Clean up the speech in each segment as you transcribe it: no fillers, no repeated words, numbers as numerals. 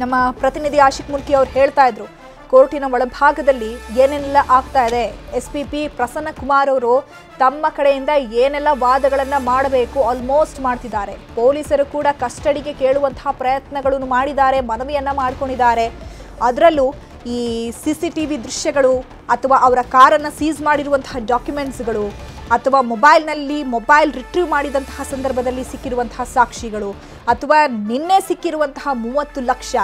ನಮ್ಮ ಪ್ರತಿನಿಧಿ ಆಶಿಕ್ ಮುಲ್ಕಿ ಅವರು ಹೇಳ್ತಾ ಇದ್ರು ಕೋರ್ಟಿನ ಒಳಭಾಗದಲ್ಲಿ ಏನೆಲ್ಲ ಆಗ್ತಾ ಇದೆ. ಎಸ್ಪಿಪಿ ಪ್ರಸನ್ನ ಕುಮಾರ್ ಅವರು ತಮ್ಮ ಕಡೆಯಿಂದ ಏನೆಲ್ಲ ವಾದಗಳನ್ನ ಮಾಡಬೇಕು ಆಲ್ಮೋಸ್ಟ್ ಮಾಡ್ತಿದ್ದಾರೆ. ಪೊಲೀಸರು ಕೂಡ ಕಸ್ಟಡಿಗೆ ಕೇಳುವಂತಹ ಪ್ರಯತ್ನಗಳನ್ನು ಮಾಡಿದ್ದಾರೆ, ಮನವಿಯನ್ನ ಮಾಡ್ಕೊಂಡಿದ್ದಾರೆ. ಅದರಲ್ಲೂ ಈ CCTV ದೃಶ್ಯಗಳು ಅಥವಾ ಅವರ ಕಾರನ್ನು ಸೀಸ್ ಮಾಡಿರುವಂತಹ ಡಾಕ್ಯುಮೆಂಟ್ಸ್ಗಳು ಅಥವಾ ಮೊಬೈಲ್ ರಿಟ್ರೀವ್ ಮಾಡಿದಂತಹ ಸಂದರ್ಭದಲ್ಲಿ ಸಿಕ್ಕಿರುವಂತಹ ಸಾಕ್ಷಿಗಳು ಅಥವಾ ನಿನ್ನೆ ಸಿಕ್ಕಿರುವಂತಹ 30 ಲಕ್ಷ,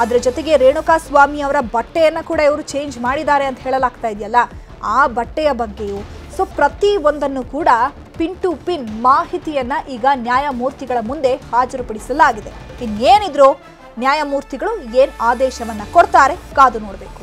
ಅದರ ಜೊತೆಗೆ ರೇಣುಕಾ ಸ್ವಾಮಿ ಅವರ ಬಟ್ಟೆಯನ್ನು ಕೂಡ ಇವರು ಚೇಂಜ್ ಮಾಡಿದ್ದಾರೆ ಅಂತ ಹೇಳಲಾಗ್ತಾ ಇದೆಯಲ್ಲ, ಆ ಬಟ್ಟೆಯ ಬಗ್ಗೆಯೂ ಪ್ರತಿ ಒಂದನ್ನು ಕೂಡ ಪಿನ್ ಟು ಪಿನ್ ಮಾಹಿತಿಯನ್ನ ಈಗ ನ್ಯಾಯಮೂರ್ತಿಗಳ ಮುಂದೆ ಹಾಜರುಪಡಿಸಲಾಗಿದೆ. ಇನ್ನೇನಿದ್ರು ನ್ಯಾಯಮೂರ್ತಿಗಳು ಏನ್ ಆದೇಶವನ್ನ ಕೊಡ್ತಾರೆ ಕಾದು ನೋಡಬೇಕು.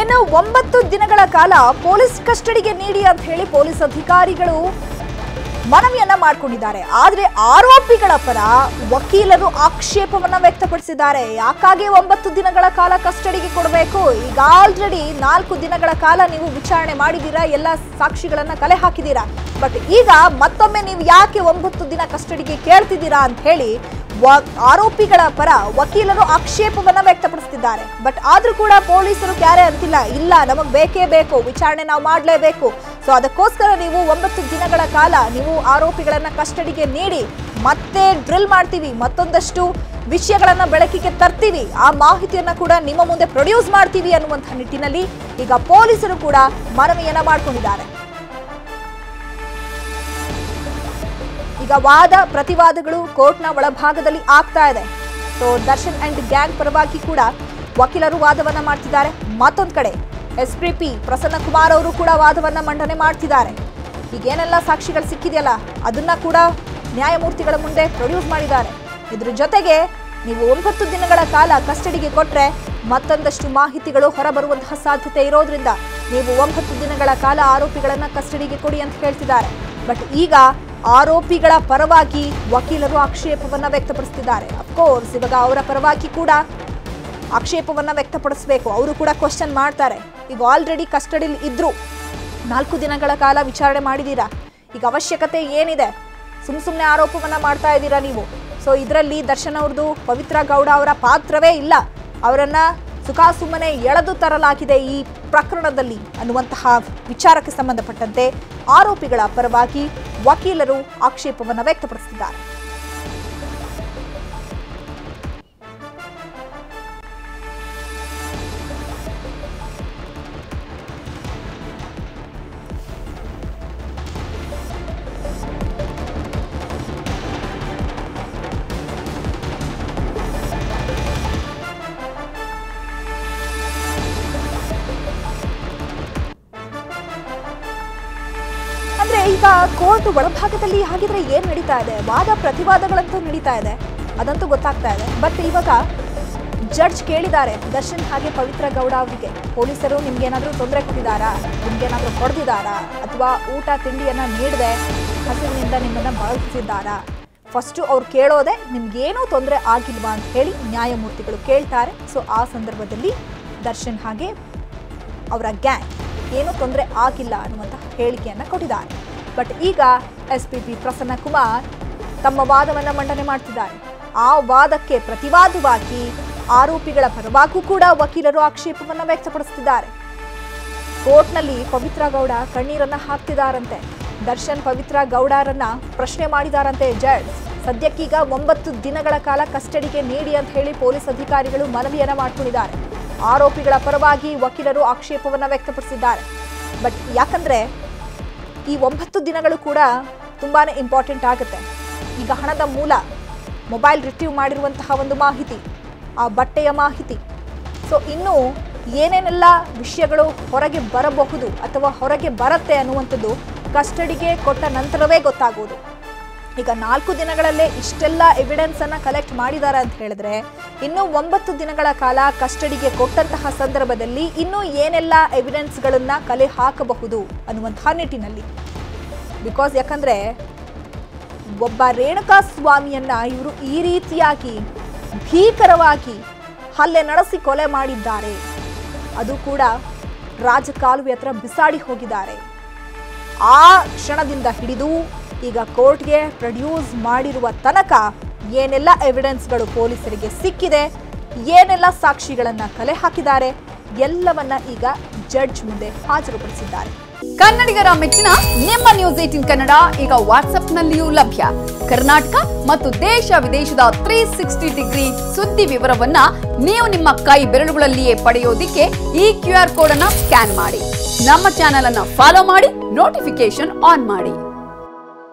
ಇನ್ನು 9 ದಿನಗಳ ಕಾಲ ಪೊಲೀಸ್ ಕಸ್ಟಡಿಗೆ ನೀಡಿ ಅಂತ ಹೇಳಿ ಪೊಲೀಸ್ ಅಧಿಕಾರಿಗಳು ಮನವಿಯನ್ನ ಮಾಡಿಕೊಂಡಿದ್ದಾರೆ. ಆದ್ರೆ ಆರೋಪಿಗಳ ಪರ ವಕೀಲರು ಆಕ್ಷೇಪವನ್ನ ವ್ಯಕ್ತಪಡಿಸಿದ್ದಾರೆ. ಯಾಕಾಗಿ 9 ದಿನಗಳ ಕಾಲ ಕಸ್ಟಡಿಗೆ ಕೊಡಬೇಕು? ಈಗ ಆಲ್ರೆಡಿ 4 ದಿನಗಳ ಕಾಲ ನೀವು ವಿಚಾರಣೆ ಮಾಡಿದ್ದೀರಾ, ಎಲ್ಲ ಸಾಕ್ಷಿಗಳನ್ನ ಕಲೆ ಹಾಕಿದ್ದೀರಾ. ಬಟ್ ಈಗ ಮತ್ತೊಮ್ಮೆ ನೀವು ಯಾಕೆ 9 ದಿನ ಕಸ್ಟಡಿಗೆ ಕೇಳ್ತಿದ್ದೀರಾ ಅಂತ ಹೇಳಿ ಆರೋಪಿಗಳ ಪರ ವಕೀಲರು ಆಕ್ಷೇಪವನ್ನ ವ್ಯಕ್ತಪಡಿಸುತ್ತಿದ್ದಾರೆ. ಬಟ್ ಆದ್ರೂ ಕೂಡ ಪೊಲೀಸರು ಕ್ಯಾರೆ ಅಂತಿಲ್ಲ, ಇಲ್ಲ ನಮಗ್ ಬೇಕೇ ಬೇಕು, ವಿಚಾರಣೆ ನಾವು ಮಾಡಲೇಬೇಕು. ಸೊ ಅದಕ್ಕೋಸ್ಕರ ನೀವು 9 ದಿನಗಳ ಕಾಲ ನೀವು ಆರೋಪಿಗಳನ್ನ ಕಸ್ಟಡಿಗೆ ನೀಡಿ ಮತ್ತೆ ಡ್ರಿಲ್ ಮಾಡ್ತೀವಿ, ಮತ್ತೊಂದಷ್ಟು ವಿಷಯಗಳನ್ನ ಬೆಳಕಿಗೆ ತರ್ತೀವಿ, ಆ ಮಾಹಿತಿಯನ್ನ ಕೂಡ ನಿಮ್ಮ ಮುಂದೆ ಪ್ರೊಡ್ಯೂಸ್ ಮಾಡ್ತೀವಿ ಅನ್ನುವಂತಹ ನಿಟ್ಟಿನಲ್ಲಿ ಈಗ ಪೊಲೀಸರು ಕೂಡ ಮನವಿಯನ್ನ ಮಾಡಿಕೊಂಡಿದ್ದಾರೆ. ಈಗ ವಾದ ಪ್ರತಿವಾದಗಳು ಕೋರ್ಟ್ನ ಒಳಭಾಗದಲ್ಲಿ ಆಗ್ತಾ ಇದೆ. ಸೊ ದರ್ಶನ್ ಅಂಡ್ ಗ್ಯಾಂಗ್ ಪರವಾಗಿ ಕೂಡ ವಕೀಲರು ವಾದವನ್ನ ಮಾಡ್ತಿದ್ದಾರೆ. ಮತ್ತೊಂದು ಕಡೆ ಎಸ್ಪಿಪಿ ಪ್ರಸನ್ನ ಕುಮಾರ್ ಅವರು ಕೂಡ ವಾದವನ್ನ ಮಂಡನೆ ಮಾಡ್ತಿದ್ದಾರೆ. ಈಗೇನೆಲ್ಲ ಸಾಕ್ಷಿಗಳು ಸಿಕ್ಕಿದೆಯಲ್ಲ ಅದನ್ನ ಕೂಡ ನ್ಯಾಯಮೂರ್ತಿಗಳ ಮುಂದೆ ಪ್ರೊಡ್ಯೂಸ್ ಮಾಡಿದ್ದಾರೆ. ಇದ್ರ ಜೊತೆಗೆ ನೀವು 9 ದಿನಗಳ ಕಾಲ ಕಸ್ಟಡಿಗೆ ಕೊಟ್ರೆ ಮತ್ತೊಂದಷ್ಟು ಮಾಹಿತಿಗಳು ಹೊರಬರುವಂತಹ ಸಾಧ್ಯತೆ ಇರೋದ್ರಿಂದ ನೀವು 9 ದಿನಗಳ ಕಾಲ ಆರೋಪಿಗಳನ್ನ ಕಸ್ಟಡಿಗೆ ಕೊಡಿ ಅಂತ ಹೇಳ್ತಿದ್ದಾರೆ. ಬಟ್ ಈಗ ಆರೋಪಿಗಳ ಪರವಾಗಿ ವಕೀಲರು ಆಕ್ಷೇಪವನ್ನ ವ್ಯಕ್ತಪಡಿಸುತ್ತಿದ್ದಾರೆ. ಅಫ್ಕೋರ್ಸ್ ಇವಾಗ ಅವರ ಪರವಾಗಿ ಕೂಡ ಆಕ್ಷೇಪವನ್ನ ವ್ಯಕ್ತಪಡಿಸಬೇಕು, ಅವರು ಕೂಡ ಕ್ವಶನ್ ಮಾಡ್ತಾರೆ. ಈಗ ಆಲ್ರೆಡಿ ಕಸ್ಟಡಿಲಿ ಇದ್ರು, 4 ದಿನಗಳ ಕಾಲ ವಿಚಾರಣೆ ಮಾಡಿದೀರಾ, ಈಗ ಅವಶ್ಯಕತೆ ಏನಿದೆ? ಸುಮ್ಮನೆ ಆರೋಪವನ್ನ ಮಾಡ್ತಾ ಇದ್ದೀರಾ ನೀವು. ಸೊ ಇದರಲ್ಲಿ ದರ್ಶನ್ ಅವ್ರದ್ದು ಪವಿತ್ರ ಗೌಡ ಅವರ ಪಾತ್ರವೇ ಇಲ್ಲ, ಅವರನ್ನ ಸುಖಾಸುಮ್ಮನೆ ಎಳೆದು ತರಲಾಗಿದೆ ಈ ಪ್ರಕರಣದಲ್ಲಿ ಅನ್ನುವಂತಹ ವಿಚಾರಕ್ಕೆ ಸಂಬಂಧಪಟ್ಟಂತೆ ಆರೋಪಿಗಳ ಪರವಾಗಿ ವಕೀಲರು ಆಕ್ಷೇಪವನ್ನು ವ್ಯಕ್ತಪಡಿಸಿದ್ದಾರೆ. ಅಂದ್ರೆ ಈಗ ಕೋರ್ಟ್ ಒಳಭಾಗದಲ್ಲಿ ಹಾಗಿದ್ರೆ ಏನ್ ನಡೀತಾ ಇದೆ? ವಾದ ಪ್ರತಿವಾದಗಳಂತೂ ನಡೀತಾ ಇದೆ, ಅದಂತೂ ಗೊತ್ತಾಗ್ತಾ ಇದೆ. ಬಟ್ ಇವಾಗ ಜಡ್ಜ್ ಕೇಳಿದ್ದಾರೆ ದರ್ಶನ್ ಹಾಗೆ ಪವಿತ್ರ ಗೌಡ ಅವರಿಗೆ, ಪೊಲೀಸರು ನಿಮ್ಗೇನಾದ್ರೂ ತೊಂದರೆ ಕೊಟ್ಟಿದ್ದಾರಾ, ನಿಮ್ಗೇನಾದ್ರೂ ಹೊಡೆದಿದ್ದಾರಾ, ಅಥವಾ ಊಟ ತಿಂಡಿಯನ್ನ ನೀಡದೆ ಹಸಿವಿನಿಂದ ನಿಮ್ಮನ್ನ ಬಳಸಿದ್ದಾರಾ? ಫಸ್ಟ್ ಅವ್ರು ಕೇಳೋದೆ ನಿಮ್ಗೇನೂ ತೊಂದರೆ ಆಗಿಲ್ವಾ ಅಂತ ಹೇಳಿ ನ್ಯಾಯಮೂರ್ತಿಗಳು ಕೇಳ್ತಾರೆ. ಸೊ ಆ ಸಂದರ್ಭದಲ್ಲಿ ದರ್ಶನ್ ಹಾಗೆ ಅವರ ಗ್ಯಾಂಗ್ ಏನೂ ತೊಂದರೆ ಆಗಿಲ್ಲ ಅನ್ನುವಂಥ ಹೇಳಿಕೆಯನ್ನು ಕೊಟ್ಟಿದ್ದಾರೆ. ಬಟ್ ಈಗ ಎಸ್ಪಿಪಿ ಪ್ರಸನ್ನ ಕುಮಾರ್ ತಮ್ಮ ವಾದವನ್ನು ಮಂಡನೆ ಮಾಡ್ತಿದ್ದಾರೆ. ಆ ವಾದಕ್ಕೆ ಪ್ರತಿವಾದವಾಗಿ ಆರೋಪಿಗಳ ಪರವಾಗೂ ಕೂಡ ವಕೀಲರು ಆಕ್ಷೇಪವನ್ನು ವ್ಯಕ್ತಪಡಿಸುತ್ತಿದ್ದಾರೆ. ಕೋರ್ಟ್ನಲ್ಲಿ ಪವಿತ್ರ ಗೌಡ ಕಣ್ಣೀರನ್ನ ಹಾಕ್ತಿದ್ದಾರಂತೆ. ದರ್ಶನ್ ಪವಿತ್ರ ಗೌಡರನ್ನ ಪ್ರಶ್ನೆ ಮಾಡಿದಾರಂತೆ ಜಡ್ಜ್. ಸದ್ಯಕ್ಕೀಗ 9 ದಿನಗಳ ಕಾಲ ಕಸ್ಟಡಿಗೆ ನೀಡಿ ಅಂತ ಹೇಳಿ ಪೊಲೀಸ್ ಅಧಿಕಾರಿಗಳು ಮನವಿಯನ್ನ ಮಾಡಿಕೊಂಡಿದ್ದಾರೆ. ಆರೋಪಿಗಳ ಪರವಾಗಿ ವಕೀಲರು ಆಕ್ಷೇಪವನ್ನು ವ್ಯಕ್ತಪಡಿಸಿದ್ದಾರೆ. ಬಟ್ ಯಾಕಂದ್ರೆ ಈ 9 ದಿನಗಳು ಕೂಡ ತುಂಬಾನೇ ಇಂಪಾರ್ಟೆಂಟ್ ಆಗುತ್ತೆ. ಈಗ ಹಣದ ಮೂಲ, ಮೊಬೈಲ್ ರಿಟ್ರೀವ್ ಮಾಡಿರುವಂತಹ ಒಂದು ಮಾಹಿತಿ, ಆ ಬಟ್ಟೆಯ ಮಾಹಿತಿ, ಸೊ ಇನ್ನು ಏನೇನೆಲ್ಲ ವಿಷಯಗಳು ಹೊರಗೆ ಬರಬಹುದು ಅಥವಾ ಹೊರಗೆ ಬರುತ್ತೆ ಅನ್ನುವಂಥದ್ದು ಕಸ್ಟಡಿಗೆ ಕೊಟ್ಟ ನಂತರವೇ ಗೊತ್ತಾಗೋದು. ಈಗ 4 ದಿನಗಳಲ್ಲೇ ಇಷ್ಟೆಲ್ಲ ಎವಿಡೆನ್ಸ್ ಅನ್ನ ಕಲೆಕ್ಟ್ ಮಾಡಿದ್ದಾರೆ ಅಂತ ಹೇಳಿದ್ರೆ ಇನ್ನು 9 ದಿನಗಳ ಕಾಲ ಕಸ್ಟಡಿಗೆ ಕೊಟ್ಟಂತಹ ಸಂದರ್ಭದಲ್ಲಿ ಇನ್ನೂ ಏನೆಲ್ಲ ಎವಿಡೆನ್ಸ್ಗಳನ್ನ ಕಲೆ ಹಾಕಬಹುದು ಅನ್ನುವಂತಹ ನಿಟ್ಟಿನಲ್ಲಿ. ಬಿಕಾಸ್ ಯಾಕಂದ್ರೆ ಒಬ್ಬ ರೇಣುಕಾ ಸ್ವಾಮಿಯನ್ನ ಇವರು ಈ ರೀತಿಯಾಗಿ ಭೀಕರವಾಗಿ ಹಲ್ಲೆ ನಡೆಸಿ ಕೊಲೆ ಮಾಡಿದ್ದಾರೆ. ಅದು ಕೂಡ ರಾಜಕಾಲುವೆ ಹತ್ರ ಬಿಸಾಡಿ ಹೋಗಿದ್ದಾರೆ. ಆ ಕ್ಷಣದಿಂದ ಹಿಡಿದು ಈಗ ಕೋರ್ಟ್ಗೆ ಪ್ರೊಡ್ಯೂಸ್ ಮಾಡಿರುವ ತನಕ ಏನೆಲ್ಲ ಎವಿಡೆನ್ಸ್ಗಳು ಪೊಲೀಸರಿಗೆ ಸಿಕ್ಕಿದೆ, ಏನೆಲ್ಲ ಸಾಕ್ಷಿಗಳನ್ನ ಕಲೆ ಹಾಕಿದ್ದಾರೆ, ಎಲ್ಲವನ್ನ ಈಗ ಜಡ್ಜ್ ಮುಂದೆ ಹಾಜರುಪಡಿಸಿದ್ದಾರೆ. ಕನ್ನಡಿಗರ ಮೆಚ್ಚಿನ ನಿಮ್ಮ ನ್ಯೂಸ್ 18 ಕನ್ನಡ ಈಗ ವಾಟ್ಸ್ಆಪ್ನಲ್ಲಿಯೂ ಲಭ್ಯ. ಕರ್ನಾಟಕ ಮತ್ತು ದೇಶ ವಿದೇಶದ 360 ಡಿಗ್ರಿ ಸುದ್ದಿ ವಿವರವನ್ನ ನೀವು ನಿಮ್ಮ ಕೈ ಬೆರಳುಗಳಲ್ಲಿಯೇ ಪಡೆಯೋದಿಕ್ಕೆ ಈ QR ಕೋಡ್ ಅನ್ನ ಸ್ಕ್ಯಾನ್ ಮಾಡಿ. ನಮ್ಮ ಚಾನೆಲ್ ಅನ್ನ ಫಾಲೋ ಮಾಡಿ, ನೋಟಿಫಿಕೇಶನ್ ಆನ್ ಮಾಡಿ.